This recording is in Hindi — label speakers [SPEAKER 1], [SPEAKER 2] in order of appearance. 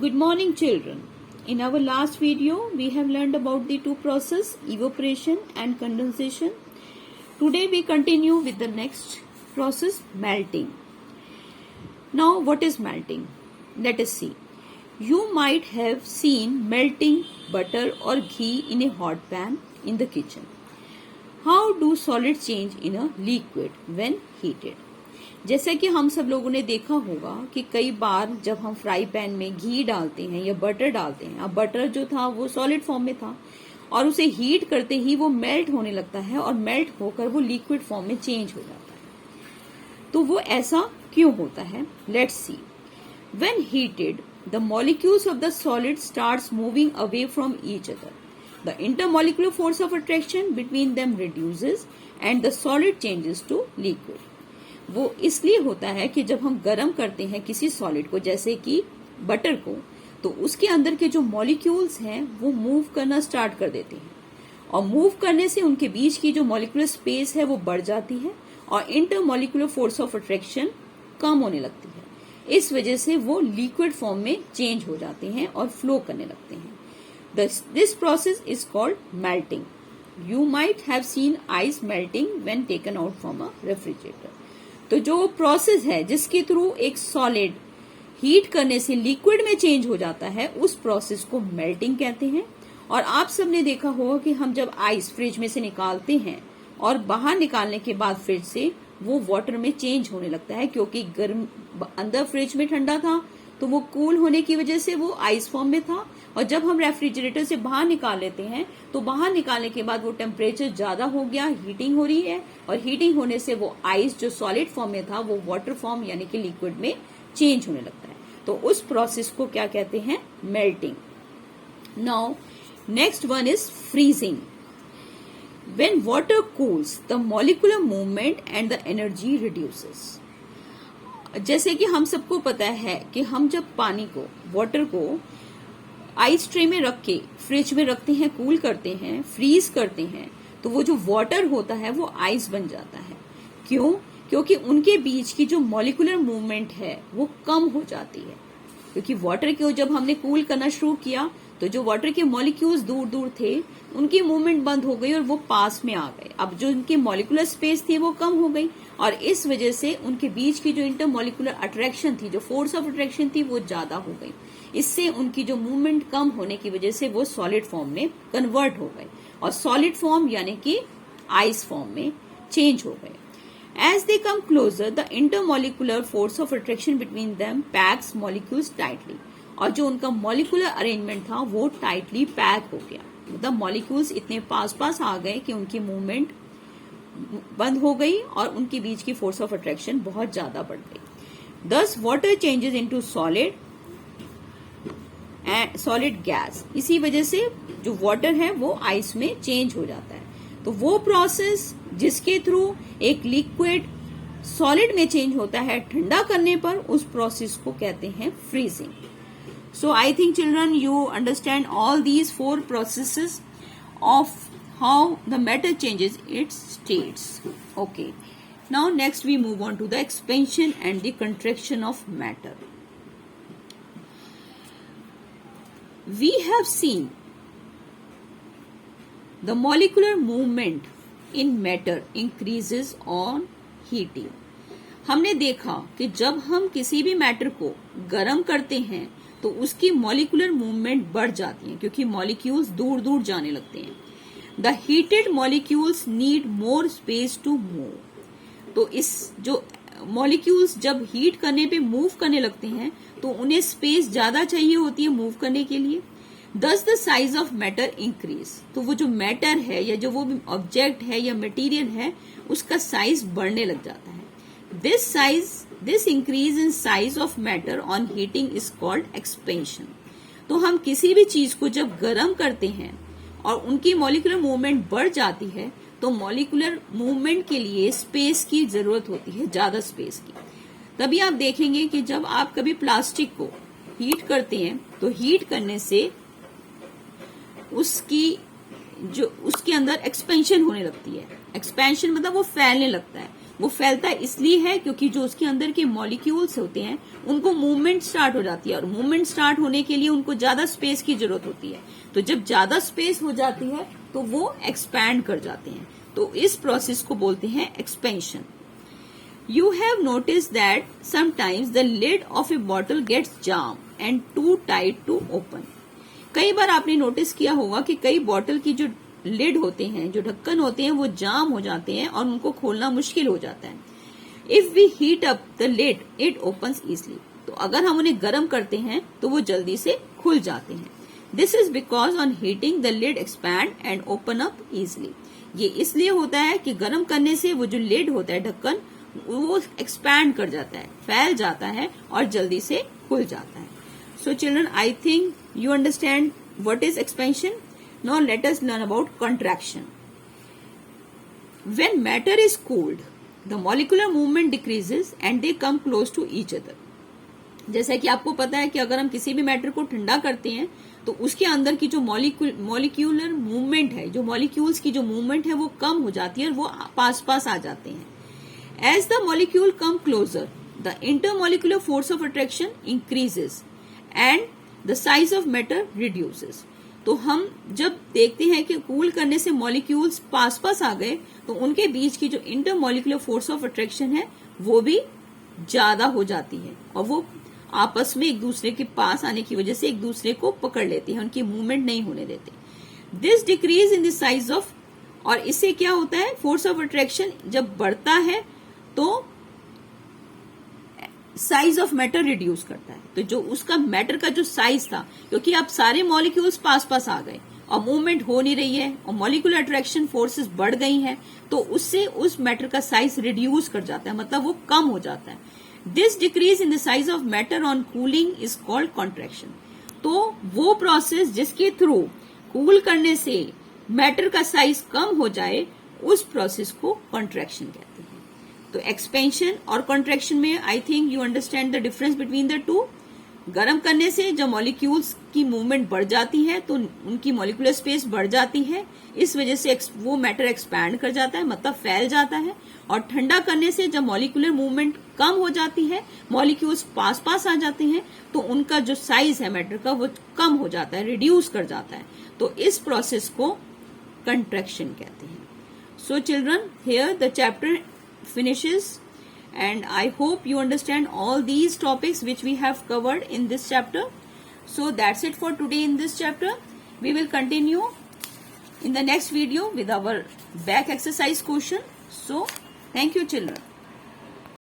[SPEAKER 1] Good morning, children. In our last video, we have learned about the two processes, evaporation and condensation. Today, we continue with the next process, melting. Now, what is melting? Let us see. You might have seen melting butter or ghee in a hot pan in the kitchen. How do solids change in a liquid when heated? जैसे कि हम सब लोगों ने देखा होगा कि कई बार जब हम फ्राई पैन में घी डालते हैं या बटर डालते हैं, अब बटर जो था वो सॉलिड फॉर्म में था और उसे हीट करते ही वो मेल्ट होने लगता है और मेल्ट होकर वो लिक्विड फॉर्म में चेंज हो जाता है। तो वो ऐसा क्यों होता है? Let's see. When heated the molecules of the solid starts moving away from each other, the intermolecular force of attraction between them reduces and the solid changes to liquid. वो इसलिए होता है कि जब हम गर्म करते हैं किसी सॉलिड को, जैसे कि बटर को, तो उसके अंदर के जो मॉलिक्यूल्स हैं वो मूव करना स्टार्ट कर देते हैं और मूव करने से उनके बीच की जो मॉलिक्यूलर स्पेस है वो बढ़ जाती है और इंटरमॉलिक्यूलर फोर्स ऑफ अट्रैक्शन कम होने लगती है। इस वजह से वो लिक्विड फॉर्म में चेंज हो जाते हैं और फ्लो करने लगते हैं। This process is called melting. You might have seen ice melting when taken out from a refrigerator. तो जो प्रोसेस है जिसके थ्रू एक सॉलिड हीट करने से लिक्विड में चेंज हो जाता है, उस प्रोसेस को मेल्टिंग कहते हैं। और आप सबने देखा होगा कि हम जब आइस फ्रिज में से निकालते हैं और बाहर निकालने के बाद फ्रिज से वो वाटर में चेंज होने लगता है, क्योंकि गर्म अंदर फ्रिज में ठंडा था तो वो कूल होने की वजह से वो आइस फॉर्म में था, और जब हम रेफ्रिजरेटर से बाहर निकाल लेते हैं तो बाहर निकालने के बाद वो टेम्परेचर ज्यादा हो गया, हीटिंग हो रही है, और हीटिंग होने से वो आइस जो सॉलिड फॉर्म में था वो वाटर फॉर्म यानी कि लिक्विड में चेंज होने लगता है। तो उस प्रोसेस को क्या कहते हैं? Melting. Now next one is freezing. When water cools the molecular movement and the energy reduces. जैसे कि हम सबको पता है कि हम जब पानी को, वाटर को आइस ट्रे में रख के फ्रिज में रखते हैं, कूल करते हैं, फ्रीज करते हैं, तो वो जो वाटर होता है वो आइस बन जाता है। क्यों? क्योंकि उनके बीच की जो मॉलिक्यूलर मूवमेंट है वो कम हो जाती है। क्योंकि वाटर को जब हमने कूल करना शुरू किया तो जो वाटर के मॉलिक्यूल्स दूर दूर थे उनकी मूवमेंट बंद हो गई और वो पास में आ गए। अब जो उनकी मॉलिक्यूलर स्पेस थी वो कम हो गई और इस वजह से उनके बीच की जो इंटरमॉलिक्यूलर अट्रैक्शन थी, जो फोर्स ऑफ अट्रैक्शन थी, वो ज्यादा हो गई। इससे उनकी जो मूवमेंट कम होने की वजह से वो सॉलिड फॉर्म में कन्वर्ट हो गए और सॉलिड फॉर्म यानी कि आइस फॉर्म में चेंज हो गए। As they come closer, the intermolecular force of attraction between them packs molecules tightly. और जो उनका मॉलिक्यूलर अरेंजमेंट था वो टाइटली पैक हो गया, मतलब मॉलिक्यूल्स इतने पास पास आ गए कि उनकी मूवमेंट बंद हो गई और उनके बीच की फोर्स ऑफ अट्रैक्शन बहुत ज्यादा बढ़ गई। Thus water changes into solid gas. इसी वजह से जो वाटर है वो आइस में चेंज हो जाता है। तो वो प्रोसेस जिसके थ्रू एक लिक्विड सॉलिड में चेंज होता है ठंडा करने पर, उस प्रोसेस को कहते हैं freezing. So I think children you understand all these 4 processes of how the matter changes its states. Okay, now next we move on to the expansion and the contraction of matter. We have seen the molecular movement in matter increases on heating. हमने देखा कि जब हम किसी भी मैटर को गर्म करते हैं तो उसकी मॉलिक्यूलर मूवमेंट बढ़ जाती है, क्योंकि मॉलिक्यूल्स दूर दूर जाने लगते हैं। The heated molecules need more space to move. तो इस जो मॉलिक्यूल्स जब हीट करने पे मूव करने लगते हैं तो उन्हें स्पेस ज्यादा चाहिए होती है मूव करने के लिए। Thus the size of matter increase. तो वो जो मैटर है या जो वो ऑब्जेक्ट है या मटेरियल है उसका साइज बढ़ने लग जाता है। This increase in size of matter on heating is called expansion. तो हम किसी भी चीज को जब गर्म करते हैं और उनकी मॉलिक्यूलर मूवमेंट बढ़ जाती है तो मॉलिक्यूलर मूवमेंट के लिए स्पेस की जरूरत होती है, ज्यादा स्पेस की। तभी आप देखेंगे कि जब आप कभी प्लास्टिक को हीट करते हैं तो हीट करने से उसके अंदर एक्सपेंशन होने लगती है। एक्सपेंशन मतलब वो फैलने लगता है। वो फैलता इसलिए है क्योंकि जो उसके अंदर के मॉलिक्यूल्स होते हैं उनको मूवमेंट स्टार्ट हो जाती है, और मूवमेंट स्टार्ट होने के लिए उनको ज्यादा स्पेस की जरूरत होती है। तो जब ज्यादा स्पेस हो जाती है तो वो एक्सपैंड कर जाते हैं। तो इस प्रोसेस को बोलते हैं expansion. You have noticed that sometimes the lid of a bottle gets jammed and too tight to open. कई बार आपने नोटिस किया होगा कि कई बॉटल की जो लिड होते हैं, जो ढक्कन होते हैं, वो जाम हो जाते हैं और उनको खोलना मुश्किल हो जाता है। If we heat up the lid, it opens easily. तो अगर हम उन्हें गर्म करते हैं तो वो जल्दी से खुल जाते हैं। This is because on heating the lid expand and open up easily. ये इसलिए होता है कि गर्म करने से वो जो लिड होता है, ढक्कन, वो एक्सपैंड कर जाता है, फैल जाता है और जल्दी से खुल जाता है। So children, I think you understand what is expansion. Now let us learn about contraction. When matter is cooled, the molecular movement decreases and they come close to each other. जैसा कि आपको पता है कि अगर हम किसी भी मैटर को ठंडा करते हैं तो उसके अंदर की जो मॉलिक्यूलर मूवमेंट है, जो मॉलिक्यूल्स की जो मूवमेंट है, वो कम हो जाती है और वो पास पास आ जाते हैं। As the molecule come closer, the intermolecular force of attraction increases and the size of matter reduces. तो हम जब देखते हैं कि कूल करने से मॉलिक्यूल्स पास पास आ गए तो उनके बीच की जो इंटरमॉलिक्यूलर फोर्स ऑफ अट्रैक्शन है वो भी ज्यादा हो जाती है और वो आपस में एक दूसरे के पास आने की वजह से एक दूसरे को पकड़ लेती है, उनकी मूवमेंट नहीं होने देते। This decrease in the size of, और इससे क्या होता है, फोर्स ऑफ अट्रैक्शन जब बढ़ता है तो साइज ऑफ मैटर रिड्यूस करता है। तो जो उसका मैटर का जो साइज था, क्योंकि अब सारे मॉलिक्यूल्स पास पास आ गए और मूवमेंट हो नहीं रही है और मॉलिक्यूलर अट्रैक्शन फोर्सेस बढ़ गई हैं, तो उससे उस मैटर का साइज रिड्यूस कर जाता है, मतलब वो कम हो जाता है। This decrease in the size of matter on cooling is called contraction. तो वो प्रोसेस जिसके थ्रू कूल करने से मैटर का साइज कम हो जाए, उस प्रोसेस को कॉन्ट्रैक्शन कहते हैं। तो एक्सपेंशन और कॉन्ट्रैक्शन में I think you understand the difference between the two. गर्म करने से जब मॉलिक्यूल्स की मूवमेंट बढ़ जाती है तो उनकी मॉलिक्यूलर स्पेस बढ़ जाती है, इस वजह से वो मैटर एक्सपैंड कर जाता है, मतलब फैल जाता है। और ठंडा करने से जब मॉलिक्यूलर मूवमेंट कम हो जाती है, मॉलिक्यूल्स पास पास आ जाते हैं, तो उनका जो साइज है मैटर का वो कम हो जाता है, रिड्यूस कर जाता है। तो इस प्रोसेस को कंट्रैक्शन कहते हैं। So children, here the chapter finishes, and I hope you understand all these topics which we have covered in this chapter. So that's it for today in this chapter. We will continue in the next video with our back exercise question. So thank you children.